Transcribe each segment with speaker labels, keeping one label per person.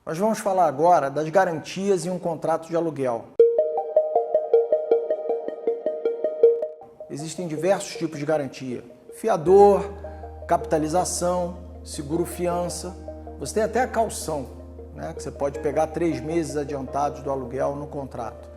Speaker 1: Nós vamos falar agora das garantias em um contrato de aluguel. Existem diversos tipos de garantia: fiador, capitalização, seguro-fiança. Você tem até a caução, né, que você pode pegar 3 meses adiantados do aluguel no contrato.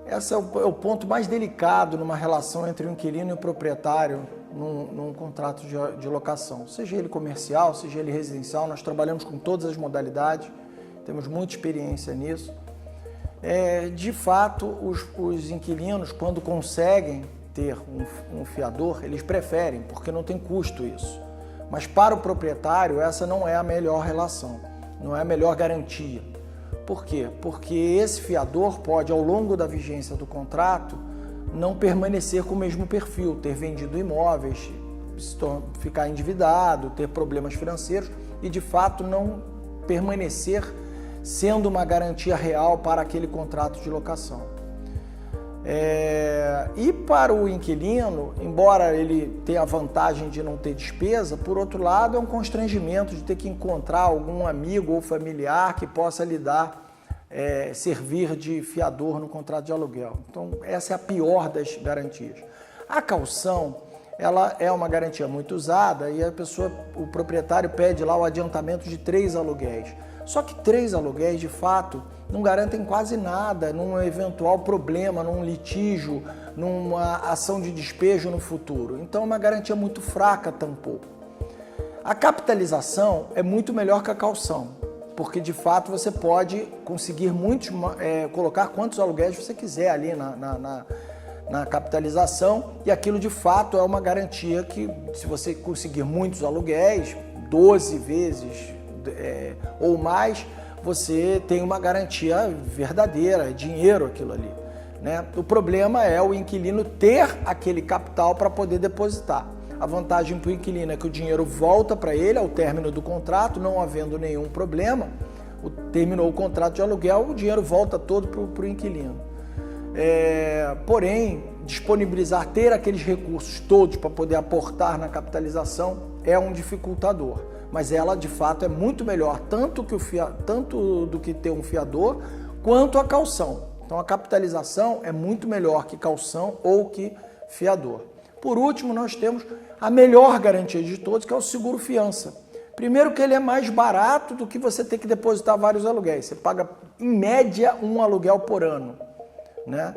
Speaker 1: Esse é o ponto mais delicado numa relação entre o inquilino e o proprietário num contrato de locação. Seja ele comercial, seja ele residencial, nós trabalhamos com todas as modalidades, temos muita experiência nisso. De fato, os inquilinos, quando conseguem ter um fiador, eles preferem, porque não tem custo isso. Mas para o proprietário, essa não é a melhor relação, não é a melhor garantia. Por quê? Porque esse fiador pode, ao longo da vigência do contrato, não permanecer com o mesmo perfil, ter vendido imóveis, ficar endividado, ter problemas financeiros e, de fato, não permanecer sendo uma garantia real para aquele contrato de locação. E para o inquilino, embora ele tenha a vantagem de não ter despesa, por outro lado é um constrangimento de ter que encontrar algum amigo ou familiar que possa lhe dar, servir de fiador no contrato de aluguel. Então essa é a pior das garantias. A caução, ela é uma garantia muito usada e o proprietário pede lá o adiantamento de 3 aluguéis. Só que 3 aluguéis, de fato, não garantem quase nada num eventual problema, num litígio, numa ação de despejo no futuro. Então é uma garantia muito fraca tampouco. A capitalização é muito melhor que a caução, porque de fato você pode conseguir colocar quantos aluguéis você quiser ali na capitalização, e aquilo de fato é uma garantia que, se você conseguir muitos aluguéis, 12 vezes ou mais, você tem uma garantia verdadeira, é dinheiro aquilo ali, né? O problema é o inquilino ter aquele capital para poder depositar. A vantagem para o inquilino é que o dinheiro volta para ele ao término do contrato, não havendo nenhum problema. Terminou o contrato de aluguel, o dinheiro volta todo para o inquilino. Porém, ter aqueles recursos todos para poder aportar na capitalização é um dificultador. Mas ela, de fato, é muito melhor, tanto do que ter um fiador, quanto a caução. Então, a capitalização é muito melhor que caução ou que fiador. Por último, nós temos a melhor garantia de todos, que é o seguro-fiança. Primeiro que ele é mais barato do que você ter que depositar vários aluguéis. Você paga, em média, um aluguel por ano, né?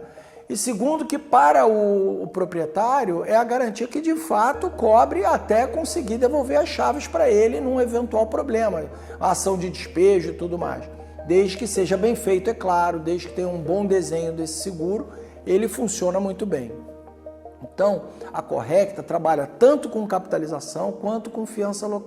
Speaker 1: E segundo que para o proprietário é a garantia que de fato cobre até conseguir devolver as chaves para ele num eventual problema, a ação de despejo e tudo mais. Desde que seja bem feito, é claro, desde que tenha um bom desenho desse seguro, ele funciona muito bem. Então, a Correcta trabalha tanto com capitalização quanto com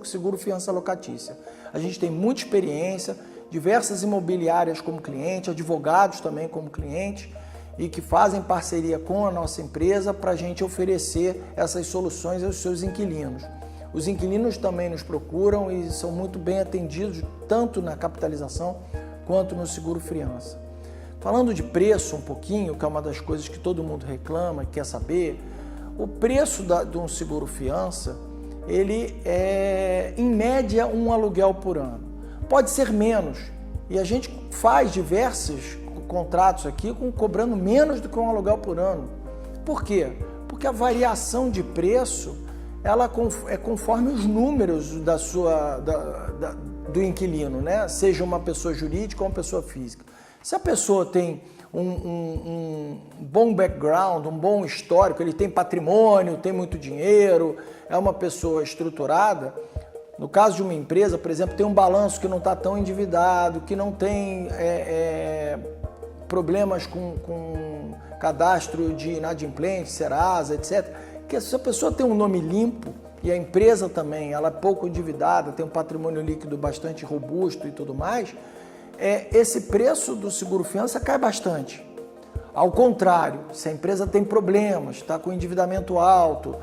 Speaker 1: seguro-fiança locatícia. A gente tem muita experiência, diversas imobiliárias como cliente, advogados também como cliente, e que fazem parceria com a nossa empresa para a gente oferecer essas soluções aos seus inquilinos. Os inquilinos também nos procuram e são muito bem atendidos, tanto na capitalização quanto no seguro-fiança. Falando de preço um pouquinho, que é uma das coisas que todo mundo reclama e quer saber, o preço de um seguro-fiança, ele é, em média, um aluguel por ano. Pode ser menos, e a gente faz diversos contratos aqui cobrando menos do que um aluguel por ano. Por quê? Porque a variação de preço ela é conforme os números do inquilino, né? Seja uma pessoa jurídica ou uma pessoa física. Se a pessoa tem um bom background, um bom histórico, ele tem patrimônio, tem muito dinheiro, é uma pessoa estruturada, no caso de uma empresa, por exemplo, tem um balanço que não está tão endividado, que não tem problemas com cadastro de inadimplente, Serasa, etc. Que se a pessoa tem um nome limpo e a empresa também, ela é pouco endividada, tem um patrimônio líquido bastante robusto e tudo mais, esse preço do seguro-fiança cai bastante. Ao contrário, se a empresa tem problemas, está com endividamento alto,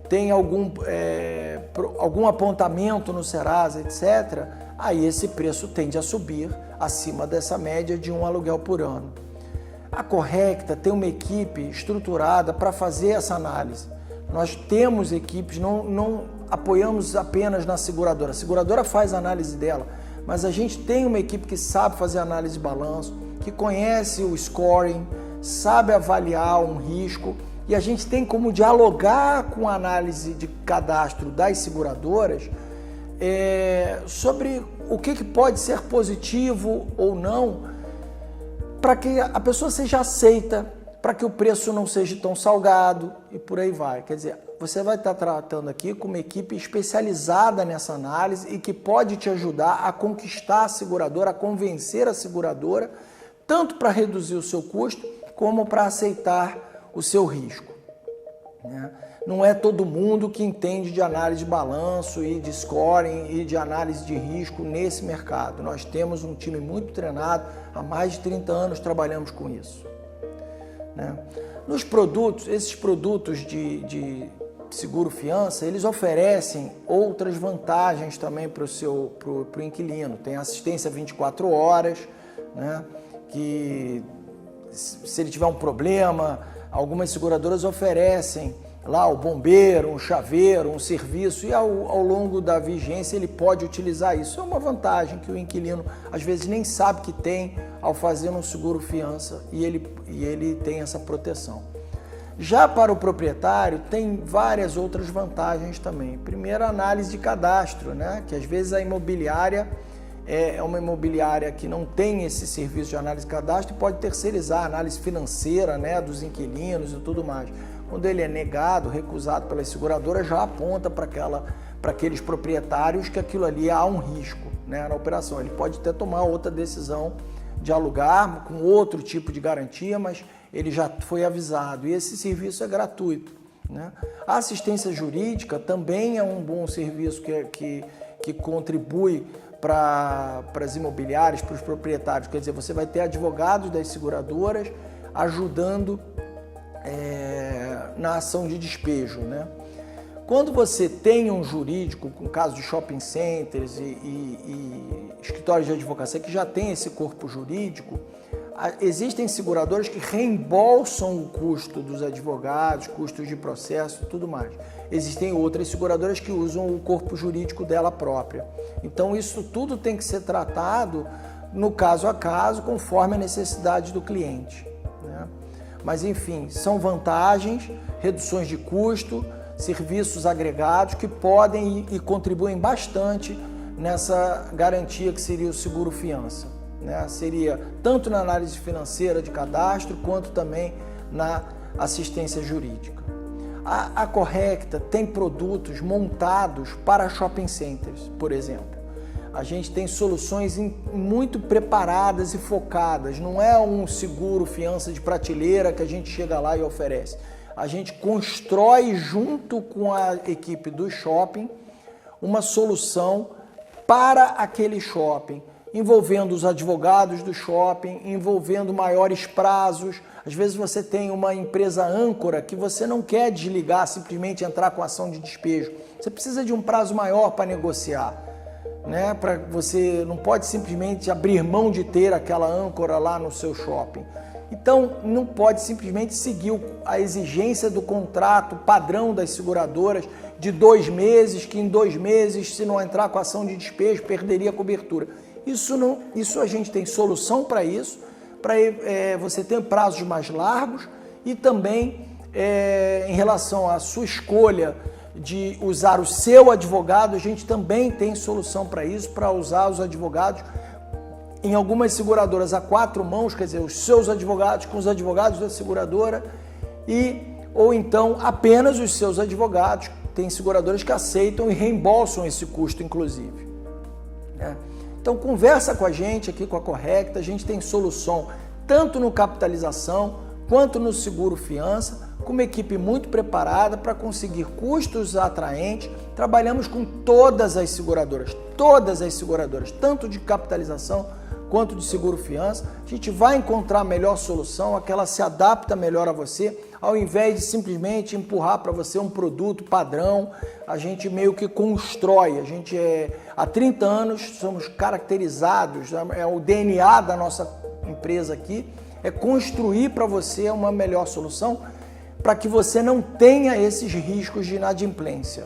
Speaker 1: tem algum apontamento no Serasa, etc., aí esse preço tende a subir acima dessa média de um aluguel por ano. A Correcta tem uma equipe estruturada para fazer essa análise. Nós temos equipes, apoiamos apenas na seguradora. A seguradora faz a análise dela, mas a gente tem uma equipe que sabe fazer análise de balanço, que conhece o scoring, sabe avaliar um risco, e a gente tem como dialogar com a análise de cadastro das seguradoras sobre o que pode ser positivo ou não, para que a pessoa seja aceita, para que o preço não seja tão salgado e por aí vai. Quer dizer, você vai estar tratando aqui com uma equipe especializada nessa análise e que pode te ajudar a conquistar a seguradora, a convencer a seguradora, tanto para reduzir o seu custo, como para aceitar o seu risco. Não é todo mundo que entende de análise de balanço e de scoring e de análise de risco nesse mercado. Nós temos um time muito treinado, há mais de 30 anos trabalhamos com isso. Nos produtos, esses produtos de seguro-fiança, eles oferecem outras vantagens também para o inquilino. Tem assistência 24 horas, que se ele tiver um problema, algumas seguradoras oferecem lá o bombeiro, um chaveiro, um serviço, e ao longo da vigência ele pode utilizar isso. É uma vantagem que o inquilino às vezes nem sabe que tem ao fazer um seguro-fiança e ele tem essa proteção. Já para o proprietário tem várias outras vantagens também. Primeiro, a análise de cadastro, que às vezes a imobiliária é uma imobiliária que não tem esse serviço de análise de cadastro e pode terceirizar a análise financeira dos inquilinos e tudo mais. Quando ele é negado, recusado pelas seguradoras, já aponta para aqueles proprietários que aquilo ali há um risco na operação. Ele pode até tomar outra decisão de alugar com outro tipo de garantia, mas ele já foi avisado e esse serviço é gratuito. A assistência jurídica também é um bom serviço que contribui para as imobiliárias, para os proprietários. Quer dizer, você vai ter advogados das seguradoras ajudando na ação de despejo. Quando você tem um jurídico, com caso de shopping centers e escritórios de advocacia que já tem esse corpo jurídico, existem seguradoras que reembolsam o custo dos advogados, custos de processo e tudo mais. Existem outras seguradoras que usam o corpo jurídico dela própria. Então isso tudo tem que ser tratado no caso a caso, conforme a necessidade do cliente. Mas enfim, são vantagens, reduções de custo, serviços agregados que podem e contribuem bastante nessa garantia que seria o seguro-fiança. Seria tanto na análise financeira de cadastro, quanto também na assistência jurídica. A Correcta tem produtos montados para shopping centers, por exemplo. A gente tem soluções muito preparadas e focadas. Não é um seguro-fiança de prateleira que a gente chega lá e oferece. A gente constrói junto com a equipe do shopping uma solução para aquele shopping, envolvendo os advogados do shopping, envolvendo maiores prazos. Às vezes você tem uma empresa âncora que você não quer desligar, simplesmente entrar com ação de despejo. Você precisa de um prazo maior para negociar. Você não pode simplesmente abrir mão de ter aquela âncora lá no seu shopping. Então, não pode simplesmente seguir a exigência do contrato padrão das seguradoras de 2 meses, que em 2 meses, se não entrar com ação de despejo, perderia a cobertura. Isso a gente tem solução para isso, para você ter prazos mais largos e também em relação à sua escolha de usar o seu advogado, a gente também tem solução para isso, para usar os advogados em algumas seguradoras a 4 mãos, quer dizer, os seus advogados com os advogados da seguradora ou então apenas os seus advogados. Tem seguradoras que aceitam e reembolsam esse custo, inclusive. Então, conversa com a gente aqui com a Correcta, a gente tem solução tanto no capitalização quanto no seguro-fiança, com uma equipe muito preparada para conseguir custos atraentes. Trabalhamos com todas as seguradoras, tanto de capitalização quanto de seguro-fiança. A gente vai encontrar a melhor solução, aquela se adapta melhor a você, ao invés de simplesmente empurrar para você um produto padrão. A gente meio que constrói, há 30 anos somos caracterizados, é o DNA da nossa empresa aqui, é construir para você uma melhor solução, para que você não tenha esses riscos de inadimplência.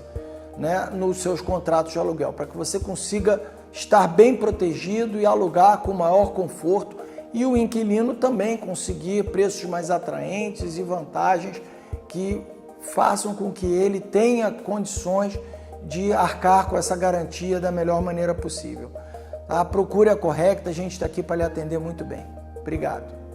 Speaker 1: né, nos seus contratos de aluguel, para que você consiga estar bem protegido e alugar com maior conforto e o inquilino também conseguir preços mais atraentes e vantagens que façam com que ele tenha condições de arcar com essa garantia da melhor maneira possível. A procura é correta, a gente está aqui para lhe atender muito bem. Obrigado.